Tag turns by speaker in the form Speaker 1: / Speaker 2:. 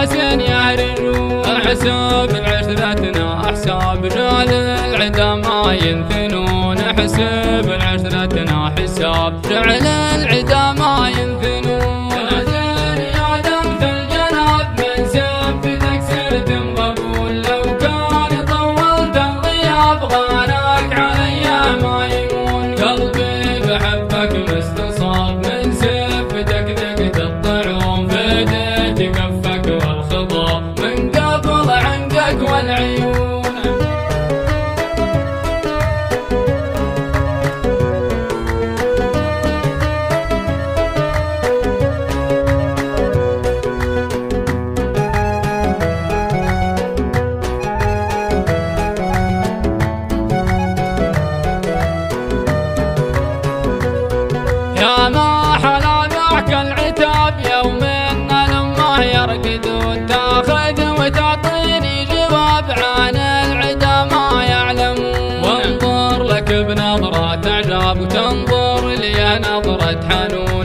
Speaker 1: ناس يهرجون. حساب العشرتنا أحساب رجال العدا ما ينثنون. حساب العشرتنا حساب رجال العدا ما ينثنون. تنازل يا دم في الجناب من سبتك سرت مقبول. لو كان طولت الغياب غاناك علي ما يمون. قلبي بحبك مستصاب من سبتك ذقت الطعوم. فديت كفك والخضاب من قبل عندك والعيون. يا ما حلا ذاك العتاب يوم ان لما يرقدون. تاخذ وتعطيني جواب عن العدا ما يعلمون. وانظر لك بنظرة اعجاب وتنظر لي نظرة حنون.